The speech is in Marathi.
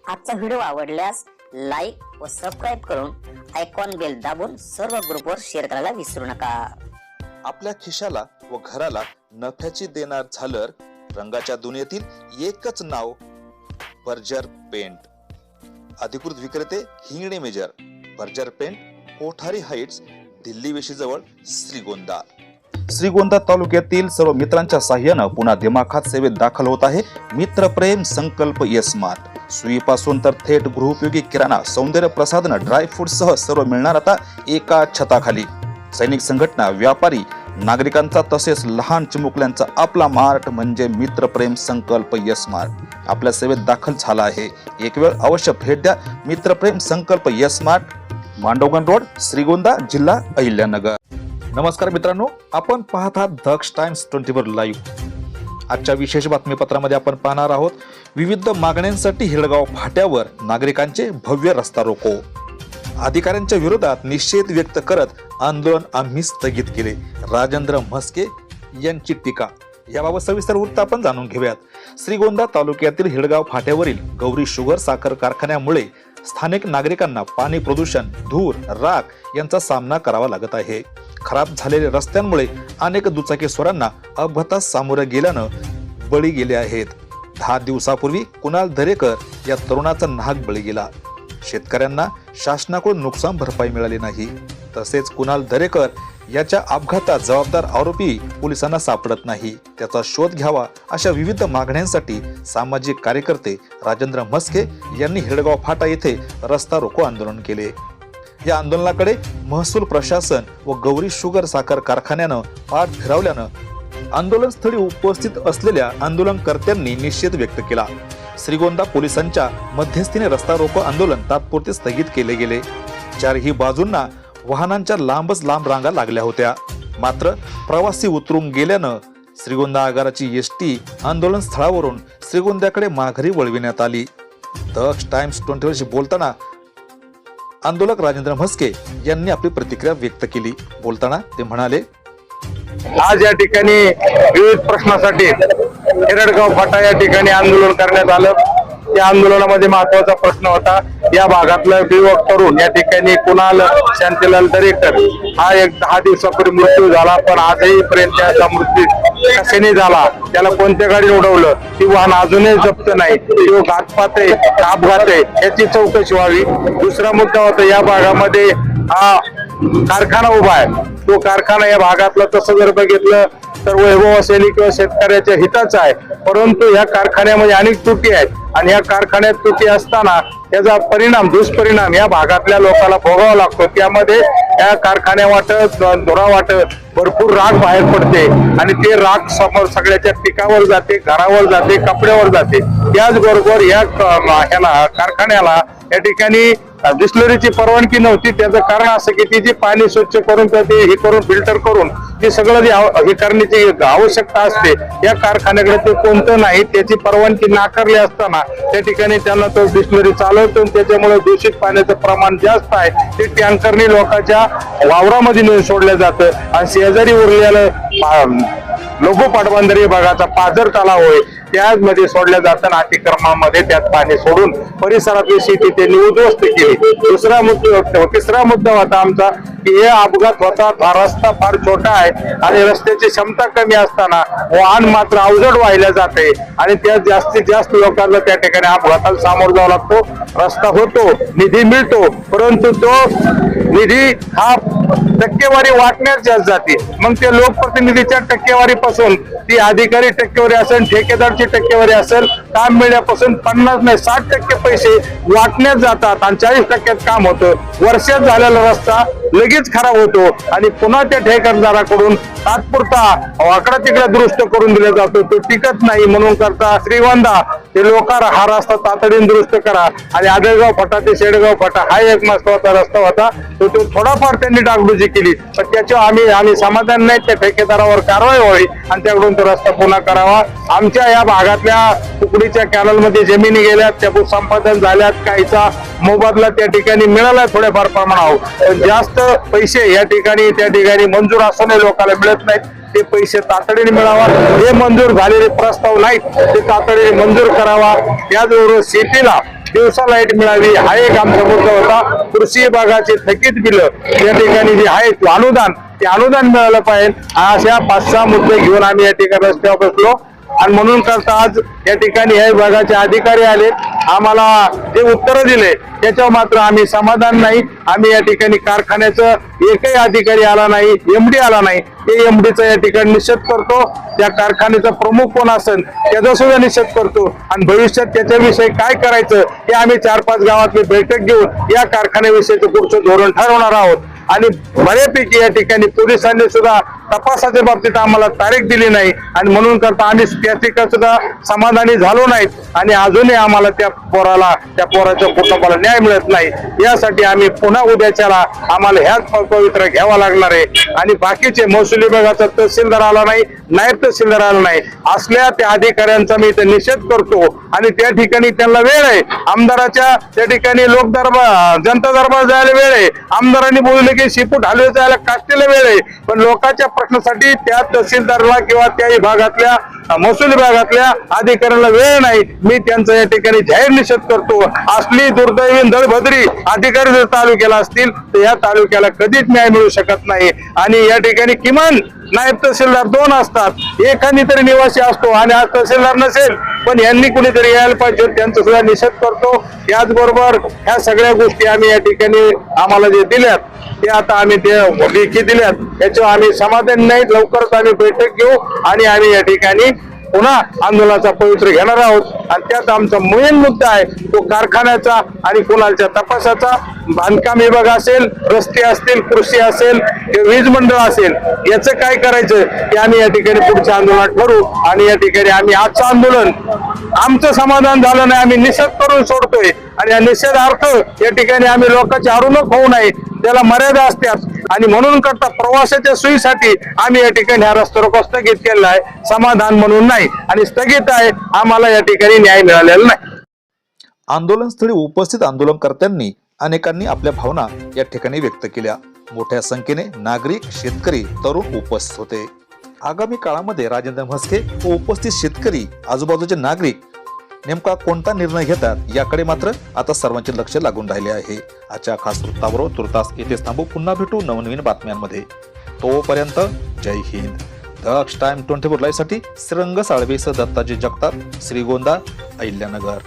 आजचा व्हिडिओ आवडल्यास लाईक व सबस्क्राईब करून आयकॉन बेल दाबून सर्व ग्रुपवर शेअर करायला विसरू नका। आपल्या खिशाला व घराला नफ्याची देणार झालर रंगाच्या दुनियेतील एकच नाव बर्जर पेंट। अधिकृत विक्रेते Hingane major, Berger paint, Kothari heights, Delhi वेशीजवळ, श्रीगोंदा। श्रीगोंदा तालुक्यातील सर्व मित्रांच्या साह्यानं पुन्हा दिमाखात सेवेत दाखल होत आहे मित्रप्रेम संकल्प स्मार्ट। सुईपासून तर थेट गृहोपयोगी किराणा, सौंदर्य प्रसाधन, ड्राय फ्रूट सह सर्व मिळणार आता एका छताखाली। सैनिक संघटना, व्यापारी, नागरिकांचा तसेच लहान चिमुकल्यांचा आपला मार्ट म्हणजे मित्रप्रेम संकल्प स्मार्ट आपल्या सेवेत दाखल झाला आहे। एक वेळ अवश्य भेट द्या मित्रप्रेम संकल्प स्मार्ट, मांडवगण रोड, श्रीगोंदा, जिल्हा अहिल्यानगर। नमस्कार मित्रांनो, आपण पाहत आहात दक्ष टाइम्स 24 लाईव्ह। आजच्या विशेष बातमीपत्रामध्ये आपण पाहणार आहोत विविध मागण्यांसाठी हिळगाव फाट्यावर नागरिकांचे भव्य रस्ता रोको। अधिकाऱ्यांच्या विरोधात निषेध व्यक्त करत आंदोलन आम्ही स्थगित केले, राजेंद्र म्हस्के यांची टीका। याबाबत सविस्तर वृत्त आपण जाणून घेऊयात। श्रीगोंदा तालुक्यातील हिळगाव फाट्यावरील गौरी शुगर साखर कारखान्यामुळे स्थानिक नागरिकांना पाणी प्रदूषण, धूर, राख यांचा सामना करावा लागत आहे। खराब झालेल्या रस्त्यांमुळे अनेक दुचाकीस्वारांना अपघातास सामोरे गेल्यानं बळी गेले आहेत। 10 दिवसापूर्वी कुणाल दरेकर या तरुणाचा नाहक बळी गेला। शेतकऱ्यांना शासनाकडून नुकसान भरपाई मिळाली नाही, तसेच कुणाल दरेकर याच्या अपघातात जबाबदार आरोपी पोलिसांना सापडत नाही, त्याचा शोध घ्यावा अशा विविध मागण्यांसाठी सामाजिक कार्यकर्ते राजेंद्र म्हस्के यांनी हिळगाव फाटा येथे रस्ता रोको आंदोलन केले। या आंदोलनाकडे महसूल प्रशासन व गौरी शुगर साखर कारखान्यानं पाठ फिरवल्यानं आंदोलन स्थळी उपस्थित असलेल्या आंदोलनकर्त्यांनी निषेध व्यक्त केला। श्रीगोंदा पोलिसांच्या मध्यस्थीने रस्ता रोको आंदोलन तात्पुरते स्थगित केले गेले। चारही बाजूंना वाहनांच्या लांबच लांब रांगा लागल्या होत्या, मात्र प्रवासी उतरून गेल्यानं श्रीगोंदा आगाराची एसटी आंदोलन स्थळावरून श्रीगोंद्याकडे माघारी वळविण्यात आली। दक्ष टाइम्स 24 बोलताना आंदोलक राजेंद्र म्हस्के यांनी आपली प्रतिक्रिया व्यक्त केली। बोलताना ते म्हणाले, आज या ठिकाणी विविध प्रश्नासाठी हिरडगाव फाटा या ठिकाणी आंदोलन करण्यात आलं। त्या आंदोलनामध्ये महत्वाचा प्रश्न होता या भागातला युवक तरुण या ठिकाणी कुणाल शांतीलाल दरेकर हा एक 10 दिवसापूर्वी मृत्यू झाला, पण आजही पर्यंत त्याचा मृत्यू कशाने झाला, त्याला कोणत्या गाडीने उडवलं, ती वाहन अजूनही जप्त नाही, तो घातपात आहे का अपघात आहे याची चौकशी व्हावी। दुसरा मुद्दा होता या भागामध्ये हा कारखाना उभा आहे, तो कारखाना या भागातला तसं जर बघितलं तर वैभव असेल किंवा शेतकऱ्याच्या हिताचा आहे, परंतु या कारखान्यामध्ये अनेक त्रुटी आहेत आणि या कारखान्यात त्रुटी असताना त्याचा परिणाम, दुष्परिणाम या भागातल्या लोकांना भोगावा लागतो। त्यामध्ये या कारखान्यावाटत, धुरावाटत भरपूर राख बाहेर पडते आणि ते राख समोर सगळ्याच्या पिकावर जाते, घरावर जाते, कपड्यावर जाते। त्याचबरोबर या कारखान्याला या ठिकाणी डिस्लरीची परवानगी नव्हती। त्याचं कारण असं की ती जे पाणी स्वच्छ करून ते हे करून फिल्टर करून ते सगळं जे हे करण्याची आवश्यकता असते या कारखान्याकडे ते कोणतं नाही, त्याची परवानगी नाकारली असताना त्या ठिकाणी त्यांना तो डिस्लरी चालवतो, त्याच्यामुळे दूषित पाण्याचं प्रमाण जास्त आहे। ते टँकरने लोकांच्या वावरामध्ये नेऊन सोडलं जातं आणि शेजारी उरलेलं लोगो पाटबंधारे भागाचा पाझर तलाव होय त्यामध्ये सोडल्या जाताना अतिक्रमणामध्ये त्यात पाणी सोडून परिसरातली शेती त्यांनी उद्ध्वस्त केली। तिसरा मुद्दा होता आमचा की हे अपघात होतात, हा रस्ता फार छोटा आहे आणि रस्त्याची क्षमता कमी असताना वाहन मात्र अवजड वाहिल्या जाते आणि त्यात जास्तीत जास्त लोकांना त्या ठिकाणी अपघाताला सामोरं जावं लागतो। रस्ता होतो, निधी मिळतो, परंतु तो निधी हा टक्केवारी वाटण्यात जास्त जाते। मग ते लोकप्रतिनिधीच्या टक्केवारीपासून ती अधिकारी टक्केवारी असेल, ठेकेदारची टक्केवारी असेल, काम मिळण्यापासून 50 नाही 60% पैसे वाटण्यात जातात आणि 40% काम होतं। वर्षात झालेला रस्ता लगेच खराब होतो आणि पुन्हा त्या ठेकेदाराकडून तात्पुरता वाकडा तिकडा दुरुस्त करून दिला जातो, तो टिकत नाही। म्हणून करता श्रीगोंदा ते लोकांना हा रस्ता तातडीने दुरुस्त करा आणि आदळगाव फाटा ते शेडगाव फाटा हा एक महत्वाचा रस्ता होता, तो थोडाफार त्यांनी डागडुजी केली, पण त्याच्यावर आम्ही समाधान नाही। त्या ठेकेदारावर कारवाई व्हावी आणि त्याकडून तो रस्ता पुन्हा करावा। आमच्या या भागातल्या कुकडीच्या कॅनलमध्ये जमिनी गेल्यात, त्या भूसंपादन झाल्यात, काहीचा मोबदला त्या ठिकाणी मिळाला थोड्याफार प्रमाणावर, जास्त पैसे या ठिकाणी मंजूर असूनही लोकांना मिळत नाहीत। ते पैसे तातडीने मिळावा, जे मंजूर झालेले प्रस्ताव नाहीत ते तातडीने मंजूर करावा। त्याचबरोबर शेतीला दिवसा लाईट मिळावी हा एक आमचा मुद्दा होता. कृषी विभागाची थकीत बिलं या ठिकाणी जे आहेत अनुदान, ते अनुदान मिळालं पाहिजे. अशा 5-6 मुद्दे घेऊन आम्ही या ठिकाणी रस्त्यावर बसलो आणि म्हणून करता आज या ठिकाणी या विभागाचे अधिकारी आले, आम्हाला जे उत्तर दिले त्याच्यावर मात्र आम्ही समाधान नाही. आम्ही या ठिकाणी कारखान्याचं एकही अधिकारी आला नाही, एमडी आला नाही, ते एमडीचा या ठिकाणी निषेध करतो. त्या कारखान्याचा प्रमुख कोण असेल त्याचा सुद्धा निषेध करतो आणि भविष्यात त्याच्याविषयी काय करायचं हे आम्ही 4-5 गावातली बैठक घेऊन या कारखान्याविषयीचं पुढचं धोरण ठरवणार आहोत. आणि बऱ्यापैकी या ठिकाणी पोलिसांनी सुद्धा तपासाच्या बाबतीत आम्हाला तारीख दिली नाही आणि म्हणून करता आम्ही त्या ठिकाणी सुद्धा समाधानी झालो नाहीत आणि अजूनही आम्हाला त्या पोराच्या कुटुंबाला न्याय मिळत नाही. यासाठी आम्ही पुन्हा उद्याच्याला आम्हाला ह्याच पवित्रा घ्यावा लागणार आहे. आणि बाकीचे महसूल विभागाचा तहसीलदार आला नाही, नायब तहसीलदार आला नाही, असल्या त्या अधिकाऱ्यांचा मी इथे निषेध करतो. आणि त्या ठिकाणी त्यांना वेळ आहे, आमदाराच्या त्या ठिकाणी लोक दरबार जनता दरबार जायला वेळ आहे, आमदारांनी बोलले की शिपूट हलवे जायला काष्टीला वेळ आहे, पण लोकांच्या प्रश्नासाठी त्या तहसीलदारला किंवा त्या विभागातल्या महसूल विभागातल्या अधिकाऱ्यांना वेळ नाही. मी त्यांचा या ठिकाणी जाहीर निषेध करतो. असली दुर्दैवी दळभद्री अधिकारी जर तालुक्याला असतील तर या तालुक्याला कधीच न्याय मिळू शकत नाही. आणि या ठिकाणी किमान नायब तहसीलदार 2 असतात, एखादी तरी निवासी असतो आणि आज तहसीलदार नसेल पण यांनी कुणीतरी यायला पाहिजे, त्यांचा सुद्धा निषेध करतो. त्याचबरोबर ह्या सगळ्या गोष्टी आम्ही या ठिकाणी आम्हाला जे दिल्यात ते आता आम्ही ते लेखी दिल्यात, त्याच्यावर आम्ही समाधान नाही. लवकरच आम्ही बैठक घेऊ आणि आम्ही या ठिकाणी पुन्हा आंदोलनाचा पवित्र घेणार आहोत. आणि त्यात आमचा मेन मुद्दा आहे तो कारखान्याचा आणि कुणालच्या तपासाचा. बांधकाम विभाग असेल, रस्ते असतील, कृषी असेल, वीज मंडळ असेल, याचं काय करायचं ते आम्ही या ठिकाणी पुढच्या आंदोलनात ठरवू. आणि या ठिकाणी आम्ही आजचं आंदोलन आमचं समाधान झालं नाही, आम्ही निषेध करून सोडतोय. आणि या निषेधार्थ या ठिकाणी आम्ही लोकांची हरवणूक होऊ नये, त्याला मर्यादा असतात. आणि म्हणून करता प्रवासाच्या सोयीसाठी आम्ही या ठिकाणी हा रस्ता रोको स्थगित केलेला आहे, समाधान म्हणून नाही. आणि स्थगित आहे, आम्हाला या ठिकाणी न्याय मिळालेला नाही. आंदोलनस्थळी उपस्थित आंदोलनकर्त्यांनी अनेकांनी आपल्या भावना या ठिकाणी व्यक्त केल्या. मोठ्या संख्येने नागरिक, शेतकरी, तरुण उपस्थित होते. आगामी काळामध्ये राजेंद्र म्हस्के व उपस्थित शेतकरी, आजूबाजूचे नागरिक नेमका कोणता निर्णय घेतात याकडे मात्र आता सर्वांचे लक्ष लागून राहिले आहे. आजच्या खास वृत्ताबरोबर तुर्तास येथेच थांबू. पुन्हा भेटू नवनवीन बातम्यांमध्ये. तोपर्यंत जय हिंद. दक्ष टाइम 24 लाईव्ह साठी श्रीरंग साळवेसह दत्ताजी जगताप, श्रीगोंदा, अहिल्यानगर.